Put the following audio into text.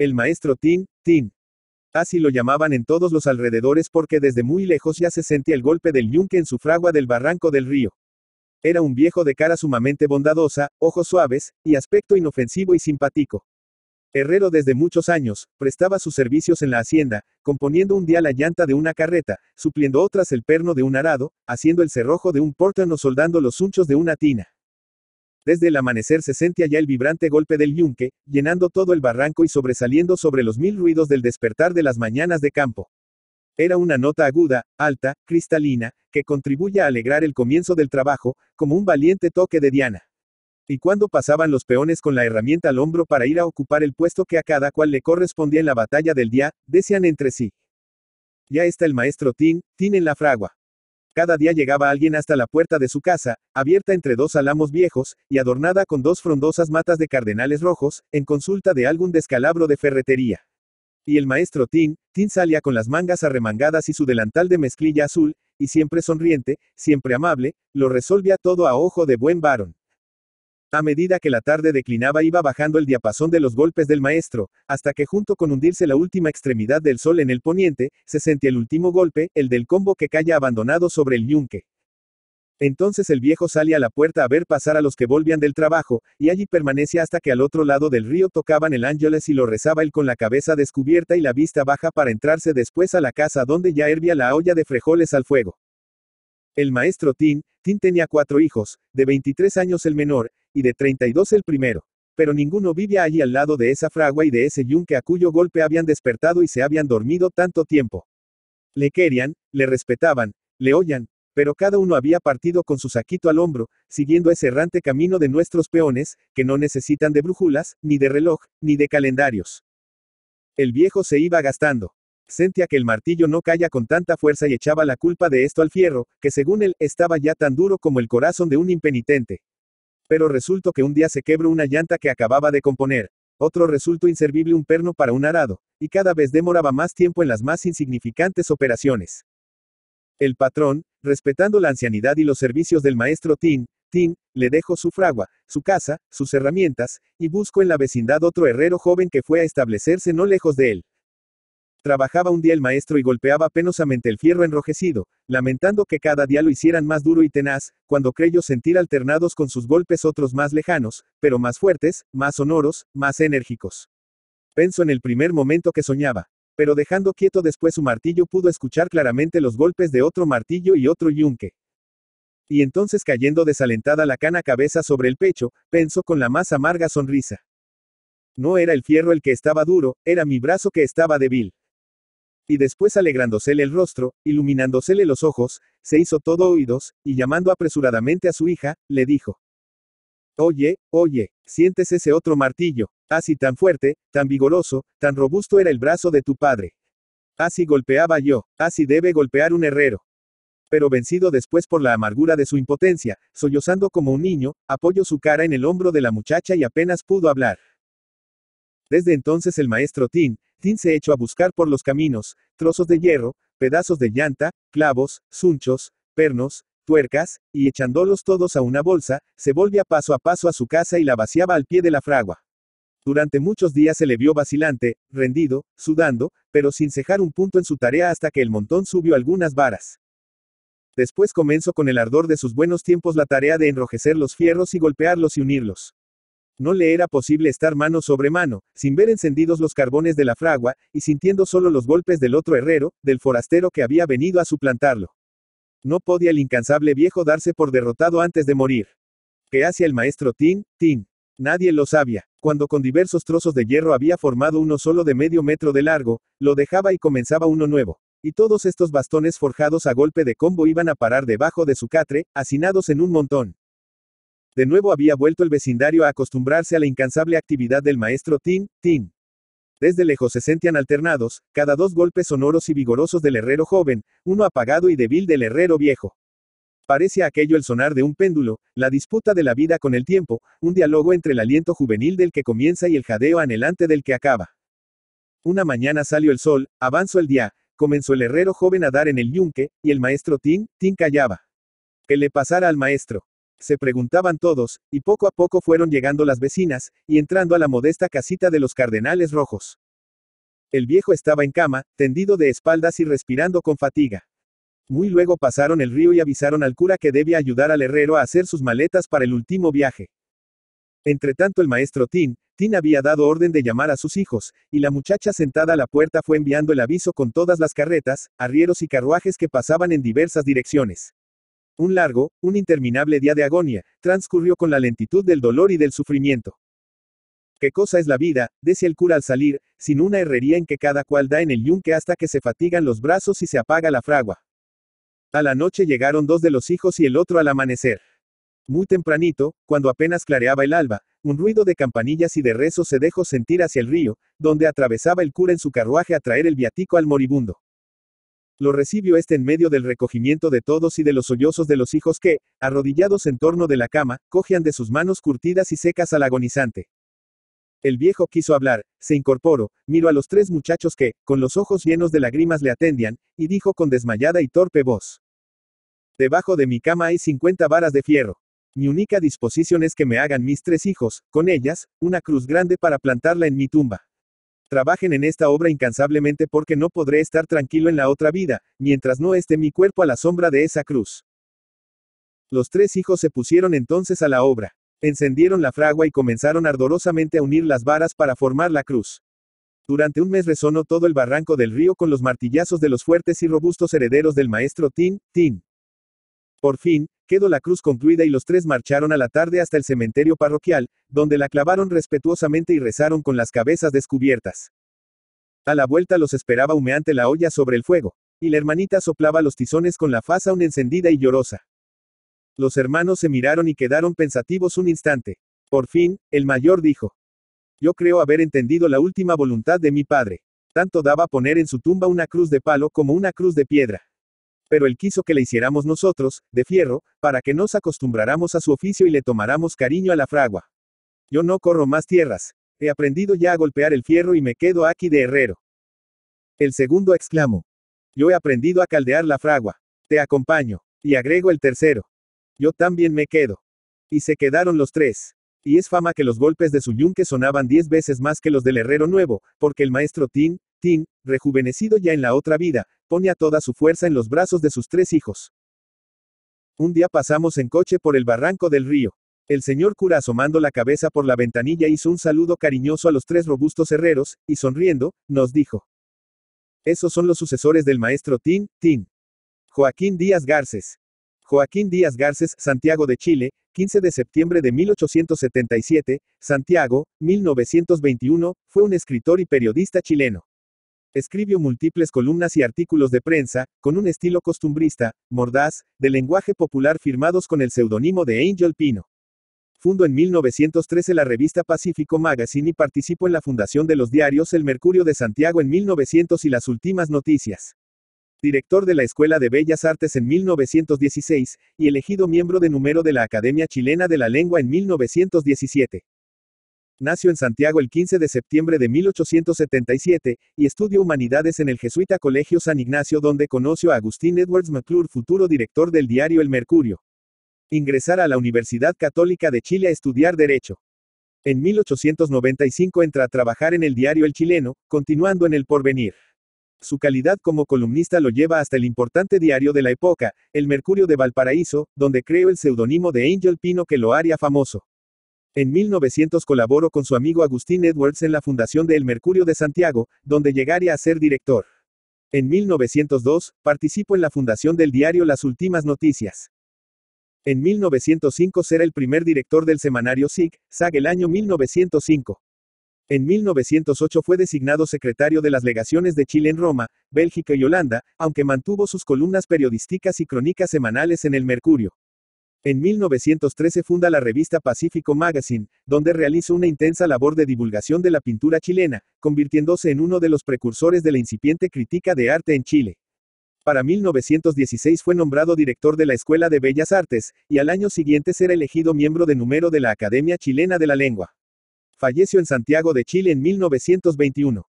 El maestro Tin, Tin. Así lo llamaban en todos los alrededores porque desde muy lejos ya se sentía el golpe del yunque en su fragua del barranco del río. Era un viejo de cara sumamente bondadosa, ojos suaves, y aspecto inofensivo y simpático. Herrero desde muchos años, prestaba sus servicios en la hacienda, componiendo un día la llanta de una carreta, supliendo otras el perno de un arado, haciendo el cerrojo de un portón o soldando los unchos de una tina. Desde el amanecer se sentía ya el vibrante golpe del yunque, llenando todo el barranco y sobresaliendo sobre los mil ruidos del despertar de las mañanas de campo. Era una nota aguda, alta, cristalina, que contribuye a alegrar el comienzo del trabajo, como un valiente toque de diana. Y cuando pasaban los peones con la herramienta al hombro para ir a ocupar el puesto que a cada cual le correspondía en la batalla del día, decían entre sí: ya está el maestro Tin, Tin en la fragua. Cada día llegaba alguien hasta la puerta de su casa, abierta entre dos álamos viejos, y adornada con dos frondosas matas de cardenales rojos, en consulta de algún descalabro de ferretería. Y el maestro Tin, Tin salía con las mangas arremangadas y su delantal de mezclilla azul, y siempre sonriente, siempre amable, lo resolvía todo a ojo de buen varón. A medida que la tarde declinaba iba bajando el diapasón de los golpes del maestro, hasta que junto con hundirse la última extremidad del sol en el poniente, se sentía el último golpe, el del combo que caía abandonado sobre el yunque. Entonces el viejo salía a la puerta a ver pasar a los que volvían del trabajo, y allí permanecía hasta que al otro lado del río tocaban el ángeles y lo rezaba él con la cabeza descubierta y la vista baja para entrarse después a la casa donde ya hervía la olla de frijoles al fuego. El maestro Tin, Tin tenía 4 hijos, de 23 años el menor, y de 32 el primero. Pero ninguno vivía allí al lado de esa fragua y de ese yunque a cuyo golpe habían despertado y se habían dormido tanto tiempo. Le querían, le respetaban, le oían, pero cada uno había partido con su saquito al hombro, siguiendo ese errante camino de nuestros peones, que no necesitan de brújulas, ni de reloj, ni de calendarios. El viejo se iba gastando. Sentía que el martillo no caía con tanta fuerza y echaba la culpa de esto al fierro, que según él, estaba ya tan duro como el corazón de un impenitente. Pero resultó que un día se quebró una llanta que acababa de componer, otro resultó inservible un perno para un arado, y cada vez demoraba más tiempo en las más insignificantes operaciones. El patrón, respetando la ancianidad y los servicios del maestro Tin, Tin, le dejó su fragua, su casa, sus herramientas, y buscó en la vecindad otro herrero joven que fue a establecerse no lejos de él. Trabajaba un día el maestro y golpeaba penosamente el fierro enrojecido, lamentando que cada día lo hicieran más duro y tenaz, cuando creyó sentir alternados con sus golpes otros más lejanos, pero más fuertes, más sonoros, más enérgicos. Pensó en el primer momento que soñaba, pero dejando quieto después su martillo pudo escuchar claramente los golpes de otro martillo y otro yunque. Y entonces cayendo desalentada la cana cabeza sobre el pecho, pensó con la más amarga sonrisa: no era el fierro el que estaba duro, era mi brazo que estaba débil. Y después alegrándosele el rostro, iluminándosele los ojos, se hizo todo oídos, y llamando apresuradamente a su hija, le dijo: oye, oye, sientes ese otro martillo, así tan fuerte, tan vigoroso, tan robusto era el brazo de tu padre. Así golpeaba yo, así debe golpear un herrero. Pero vencido después por la amargura de su impotencia, sollozando como un niño, apoyó su cara en el hombro de la muchacha y apenas pudo hablar. Desde entonces el maestro Tin, Tin se echó a buscar por los caminos, trozos de hierro, pedazos de llanta, clavos, sunchos, pernos, tuercas, y echándolos todos a una bolsa, se volvía paso a paso a su casa y la vaciaba al pie de la fragua. Durante muchos días se le vio vacilante, rendido, sudando, pero sin cejar un punto en su tarea hasta que el montón subió algunas varas. Después comenzó con el ardor de sus buenos tiempos la tarea de enrojecer los fierros y golpearlos y unirlos. No le era posible estar mano sobre mano, sin ver encendidos los carbones de la fragua, y sintiendo solo los golpes del otro herrero, del forastero que había venido a suplantarlo. No podía el incansable viejo darse por derrotado antes de morir. ¿Qué hacía el maestro Tin, Tin? Nadie lo sabía. Cuando con diversos trozos de hierro había formado uno solo de medio metro de largo, lo dejaba y comenzaba uno nuevo. Y todos estos bastones forjados a golpe de combo iban a parar debajo de su catre, hacinados en un montón. De nuevo había vuelto el vecindario a acostumbrarse a la incansable actividad del maestro Tin, Tin. Desde lejos se sentían alternados, cada 2 golpes sonoros y vigorosos del herrero joven, uno apagado y débil del herrero viejo. Parecía aquello el sonar de un péndulo, la disputa de la vida con el tiempo, un diálogo entre el aliento juvenil del que comienza y el jadeo anhelante del que acaba. Una mañana salió el sol, avanzó el día, comenzó el herrero joven a dar en el yunque, y el maestro Tin, Tin callaba. ¿Qué le pasara al maestro?, se preguntaban todos, y poco a poco fueron llegando las vecinas, y entrando a la modesta casita de los cardenales rojos. El viejo estaba en cama, tendido de espaldas y respirando con fatiga. Muy luego pasaron el río y avisaron al cura que debía ayudar al herrero a hacer sus maletas para el último viaje. Entretanto el maestro Tin había dado orden de llamar a sus hijos, y la muchacha sentada a la puerta fue enviando el aviso con todas las carretas, arrieros y carruajes que pasaban en diversas direcciones. Un largo, un interminable día de agonía, transcurrió con la lentitud del dolor y del sufrimiento. ¿Qué cosa es la vida?, decía el cura al salir, sin una herrería en que cada cual da en el yunque hasta que se fatigan los brazos y se apaga la fragua. A la noche llegaron 2 de los hijos y el otro al amanecer. Muy tempranito, cuando apenas clareaba el alba, un ruido de campanillas y de rezos se dejó sentir hacia el río, donde atravesaba el cura en su carruaje a traer el viatico al moribundo. Lo recibió este en medio del recogimiento de todos y de los sollozos de los hijos que, arrodillados en torno de la cama, cogían de sus manos curtidas y secas al agonizante. El viejo quiso hablar, se incorporó, miró a los 3 muchachos que, con los ojos llenos de lágrimas le atendían, y dijo con desmayada y torpe voz: debajo de mi cama hay 50 varas de fierro. Mi única disposición es que me hagan mis 3 hijos, con ellas, una cruz grande para plantarla en mi tumba. Trabajen en esta obra incansablemente porque no podré estar tranquilo en la otra vida, mientras no esté mi cuerpo a la sombra de esa cruz. Los 3 hijos se pusieron entonces a la obra. Encendieron la fragua y comenzaron ardorosamente a unir las varas para formar la cruz. Durante un mes resonó todo el barranco del río con los martillazos de los fuertes y robustos herederos del maestro Tin. Por fin, quedó la cruz concluida y los 3 marcharon a la tarde hasta el cementerio parroquial, donde la clavaron respetuosamente y rezaron con las cabezas descubiertas. A la vuelta los esperaba humeante la olla sobre el fuego, y la hermanita soplaba los tizones con la faz aún encendida y llorosa. Los hermanos se miraron y quedaron pensativos un instante. Por fin, el mayor dijo: yo creo haber entendido la última voluntad de mi padre. Tanto daba poner en su tumba una cruz de palo como una cruz de piedra. Pero él quiso que la hiciéramos nosotros, de fierro, para que nos acostumbráramos a su oficio y le tomáramos cariño a la fragua. Yo no corro más tierras. He aprendido ya a golpear el fierro y me quedo aquí de herrero. El segundo exclamó: yo he aprendido a caldear la fragua. Te acompaño. Y agregó el tercero: yo también me quedo. Y se quedaron los 3. Y es fama que los golpes de su yunque sonaban 10 veces más que los del herrero nuevo, porque el maestro Tin, rejuvenecido ya en la otra vida, ponía toda su fuerza en los brazos de sus 3 hijos. Un día pasamos en coche por el barranco del río. El señor cura, asomando la cabeza por la ventanilla, hizo un saludo cariñoso a los 3 robustos herreros, y sonriendo, nos dijo: esos son los sucesores del maestro Tin. Joaquín Díaz Garces. Joaquín Díaz Garces, Santiago de Chile, 15 de septiembre de 1877, Santiago, 1921, fue un escritor y periodista chileno. Escribió múltiples columnas y artículos de prensa, con un estilo costumbrista, mordaz, de lenguaje popular, firmados con el seudónimo de Angel Pino. Fundó en 1913 la revista Pacífico Magazine y participó en la fundación de los diarios El Mercurio de Santiago en 1900 y Las Últimas Noticias. Director de la Escuela de Bellas Artes en 1916, y elegido miembro de número de la Academia Chilena de la Lengua en 1917. Nació en Santiago el 15 de septiembre de 1877, y estudió humanidades en el jesuita Colegio San Ignacio, donde conoció a Agustín Edwards McClure, futuro director del diario El Mercurio. Ingresar a la Universidad Católica de Chile a estudiar Derecho. En 1895 entra a trabajar en el diario El Chileno, continuando en El Porvenir. Su calidad como columnista lo lleva hasta el importante diario de la época, El Mercurio de Valparaíso, donde creó el seudónimo de Angel Pino que lo haría famoso. En 1900 colaboró con su amigo Agustín Edwards en la fundación de El Mercurio de Santiago, donde llegaría a ser director. En 1902, participó en la fundación del diario Las Últimas Noticias. En 1905 será el primer director del semanario SAG el año 1905. En 1908 fue designado secretario de las legaciones de Chile en Roma, Bélgica y Holanda, aunque mantuvo sus columnas periodísticas y crónicas semanales en El Mercurio. En 1913 funda la revista Pacífico Magazine, donde realizó una intensa labor de divulgación de la pintura chilena, convirtiéndose en uno de los precursores de la incipiente crítica de arte en Chile. Para 1916 fue nombrado director de la Escuela de Bellas Artes, y al año siguiente será elegido miembro de número de la Academia Chilena de la Lengua. Falleció en Santiago de Chile en 1921.